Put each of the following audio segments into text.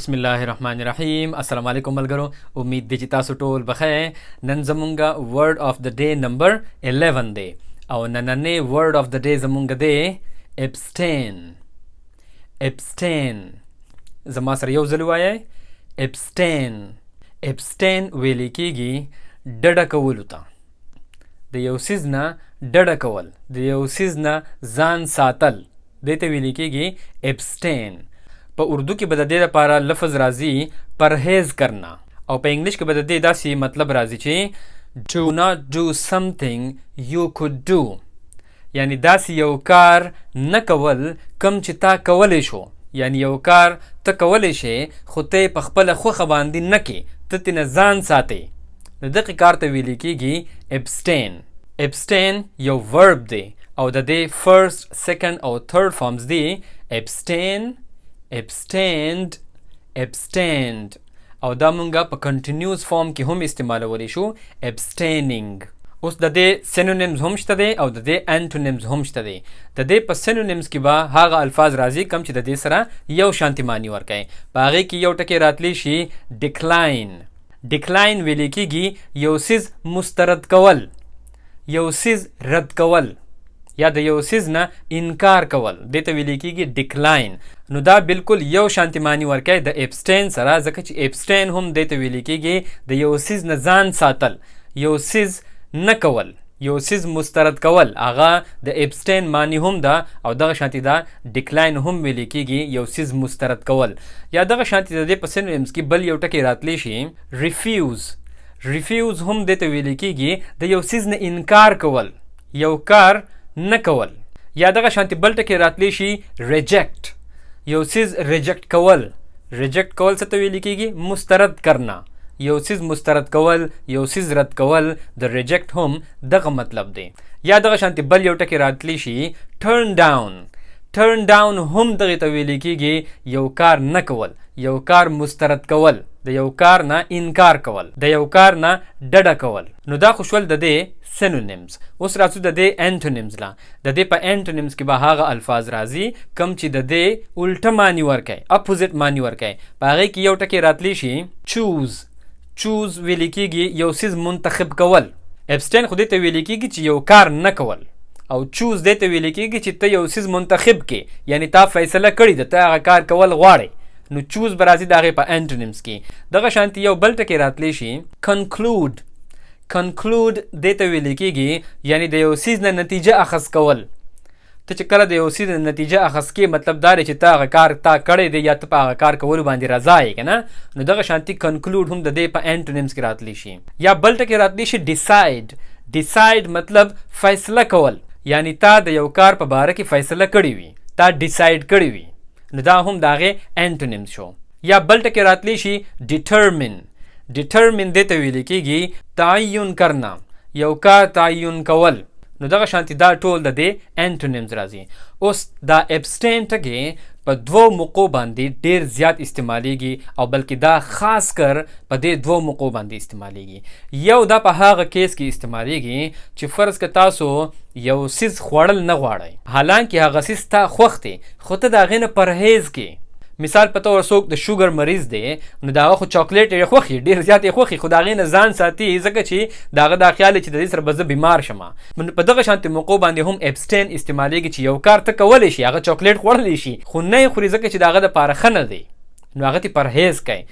बिस्मिल्लाहिर्रहमानिर्रहीम। अस्सलाम वालेकुम मलगरो। उम्मीद दी چې تاسو ټول بخیر. نن زمونږه ورډ اف د ډے نمبر 11 دی او نننې ورډ اف د ډے زمونږه دی abstain. abstain زما سره یو ځل وایي abstain. abstain ویل کېږي ډډه کولو ته، د یو څیز نه ډډه کول، د یو څیز نه ځان ساتل، دې ته ویل کېږي abstain. په اردو کې به د دې لپاره لفظ راځي پرهیز کرنا، او په انګلیش کې به د دې داسې مطلب راځي چې do not do something you could do، یعنی داسې یو کار نه کول کم چې تا کولی شو، یعنی یو کار ته کولی شي خو ته په خپله خوښه باندې نه کې، ته ترې ځان ساتې، نو دغې کار ته ویل کېږي abstain. abstain یو ورب دی او د دې فرست، سیکنډ او تھرډ فارمز دی abstain، abstained، abstained، او دا مونږه په کنټینیوس فارم کې هم استعمالولی شو abstaining. اوس د دې سینونیمز هم شته دی او د دې انټونیمز هم شته دی. د دې په سینونیمز کې به هغه الفاظ راځي کم چې د دې سره یو شانتي معنی ورکوي. په هغې کې یو ټکی راتلی شي decline. decline ویل کېږي یو څیز مسترد کول، یو څیز رد کول، یا د یو څیز نه انکار کول، دې ته ویل کېږي decline. نو دا بالکل یو شانتي معنی ورکوي د abstain سره، ځکه چې abstain هم دې ته ویل کېږي د یو څیز نه ځان ساتل، یو څیز نه کول، یو څیز مسترد کول، هغه د abstain معنی هم ده، او دغه شانتي دا decline هم ویل کېږي یو څیز مسترد کول. یا دغه شانتي د دې په سینونیمز کې بل یو ټکی راتلی شي refuse. refuse هم دې ته ویل کېږي د یو څیز نه انکار کول، یو کار نه کول. یا دغه شانتي بل ټکی راتلی شي reject. یو څیز ریجیکټ کول. ریجیکټ کول څه ته ویل کېږي؟ مسترد کرنا. یو څیز مسترد کول، یو څیز رد کول، د ریجیکټ هم دغه مطلب دی. یا دغه شانتي بل یو ټکی راتلی شي turn down. turn down هم دغې ته ویل کېږي یو کار نه کول، یو کار مسترد کول، د یو کار نه انکار کول، د یو کار نه ډډه کول. نو دا خو شول د دې سینونیمز. اوس راځو د دې انټونیمز لا. د دې په انټونیمز کې به هغه الفاظ راځي کم چې د دې الټه معنی ورکوي، اپوزیټ معنی ورکوي. په هغې کې یو ټکی راتلی شي choose. choose ویل کېږي یو څیز منتخب کول. abstain خو دې ته ویل کېږي چې یو کار نه کول، او choose دې ته ویل کېږي چې ته یو څیز منتخب کې، یعنی تا فیصله کړې ده، ته هغه کار کول غواړې، نو choose به راځي د هغې په انټونیمز کې. دغه شانتي یو بل ټکی راتلی شي conclude. conclude دې ته ویل کېږي یعنی د یو څیز نه نتیجه اخذ کول. ته چې کله د یو څیز نه نتیجه اخذ کې، مطلب دا دی چې ته هغه کار تا کړی دی یا ته په هغه کار کولو باندې رضا یې که نه، نو دغه شانتي conclude هم د دې په انټونیمز کې راتلی شي. یا بل ټکی راتلی شي decide. decide مطلب فیصله کول، یعنی تا د یو کار په باره کې فیصله کړې وي، تا ډیسایډ کړی وي، نو دا هم د هغې انټونیمز شو. یا بل ټکی راتلی شي determine. determine دې ته ویل کېږي تعین کرنا، یو کار تعین کول، نو دغه شانتي دا ټول د دې انټونیمز راځي. اوس دا abstain ټکی په دوو موقعو باندې ډیر زیات استعمالیږي، او بلکې دا خاص کر په دې دوو موقعو باندې استعمالیږي. یو دا په هغه کیس کې استعمالیږي چې فرض که تاسو یو څیز خوړل نه غواړئ، حالانکه هغه څیز تا خوښ دی، خو ته د هغې نه پرهیز کې. مثال په طور څوک د شوګر مریض دی، نو د هغه خو چاکلیټ یې خوښي، ډېر زیات یې خوښي، خو د هغې نه ځان ساتي، ځکه چې د هغه دا خیال چې د دې سره به زه بیمار شم. په دغه شانتې موقعو باندې هم abstain استعمالیږي چې یو کار ته کولی شي، هغه چاکلیټ خوړلی شي، خو نه یې خوري ځکه چې د هغه دپاره ښه نه دی، نو هغه ترې پرهیز کوي.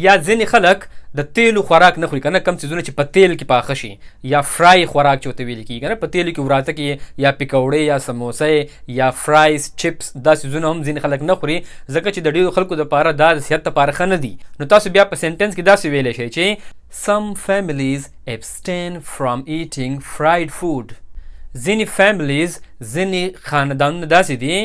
یا ځینې خلک د تیلو خوراک نه خوري که نه، کم څیزونه چې په تیل کې پاخه شي، یا فرای خوراک چې ورته ویل کېږي که نه، په تیلو کې وراته کې یا پکوړې یا سموسه یا فرایز، چپس، دا څیزونه هم ځینې خلک نه خوري، ځکه چې د ډېرو خلکو دپاره دا د صحت دپاره ښه نه دي. نو تاسو بیا په سینټنس کې داسې ویلی شئ چې some families abstain from eating fried food. ځینې families، ځینې خاندانونه داسې دي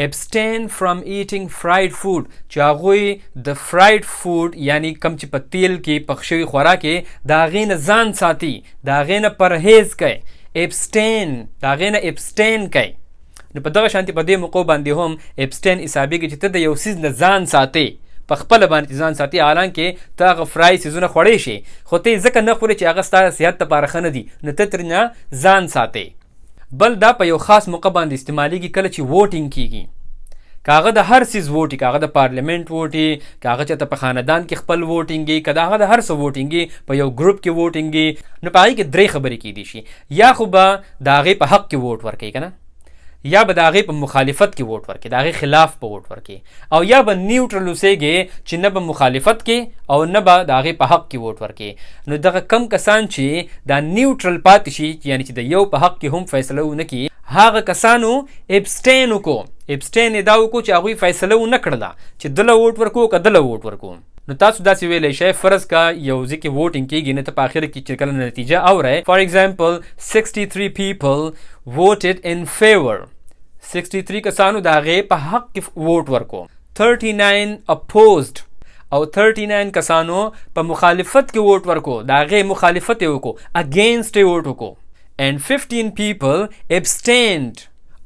abstain from eating fried food، چې هغوی د فرایډ فوډ یعنی کم چې په تیل کې پخ شوي خوراک یې د هغې نه ځان ساتي، د هغې نه پرهیز کوي. abstain د هغې نه abstain کوي. نو په دغه شانتي په دې موقعو باندې هم abstain حسابېږي چې ته د یو څیز نه ځان ساتې، په خپله باندې ځان ساتي، حالانکې ته هغه فرای څیزونه خوړی شي، خو ته یې ځکه نه خورې چې هغه ستا صحت دپاره ښه نه دي، نو ته ترې نه ځان ساتې. بل دا په یو خاص موقع باندې استعمالیږي کله چې ووټینګ کېږي. کاغه د هر سیز ووټي، کاغه د پارلیمنت ووټي، کاغه چې ته په خاندان کې خپل ووټینګي، که هغه د هر څه ووټینګي په یو ګروپ کې ووټینګي، نو په هغې کې 3 خبرې کیدی شي. یا خو به د هغې په حق کې ووټ ورکوي که نه، یا به د هغې په مخالفت کې ووټ ورکړي، د هغې خلاف په ووټ ورکړي، او یا به نیوټرل اوسېږي چې نه به مخالفت کې او نه به د هغې په حق کې ووټ ورکړي. نو دغه کم کسان چې دا نیوټرل پاتې شي، یعنی چې د یو په حق کې هم فیصله ونه کړي، هغه کسانو ابسټین وکړو. ابسټین یې دا وکړو چې هغوی فیصله ونه کړله چې دله ووټ ورکړو که دله ووټ ورکړو. نو تاسو داسې ویلی شئ، فرض کا یو ځای کې ووټینګ کېږي، نه ته په آخر کې چې کله نتیجه اورئ، فار ایگزامپل 63 people voted in favor. 63 کسانو د هغې په حق کې ووټ ورکړو، 39 opposed، او 39 کسانو په مخالفت کې ووټ ورکړو، د هغې مخالفت یې وکړو، اگینسټ یې ووټ وکړو. and 15 people abstained،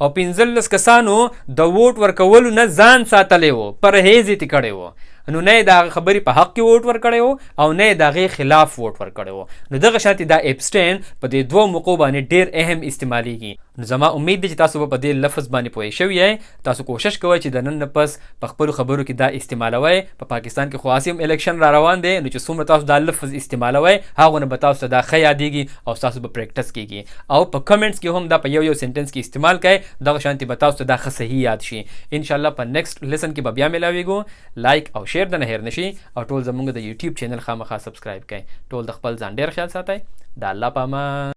او 15 کسانو د ووټ ورکولو نه ځان ساتلی و، پرهیز یې کړی و. نو نه یې د هغه خبرې په حق کې ووټ ورکړی و او نه یې د هغې خلاف ووټ ورکړی و. نو دغه شانتې دا ابسټین په دې 2 موقعو باندې ډېر اهم استعمالیږي. نو زما امید دی چې تاسو به په دې لفظ باندې پوه شوي یئ. تاسو کوشش کوئ چې د نن نه پس په خپلو خبرو کې دا استعمالوئ. په پاکستان کې خو هسې هم الیکشن را روان دی، نو چې څومره تاسو دا لفظ استعمالوئ هغونه به تاسو ته دا ښه یادېږي او ستاسو به پریکټس کېږي، او په کمنټس کې هم دا په یو سنټنس کې استعمال کړئ. دغه شانتې به تاسو ته دا ښه صحیح یاد شي. انشاءالله په نیکسټ لیسن کې به بیا میلاویږو. لایک او شیر د نه هېر نشي، او ټول زمونږ د یوټیوب چینل خامخا سبسکرایب کړئ. ټول د خپل ځان ډېر خیال ساتئ. د الله په امان.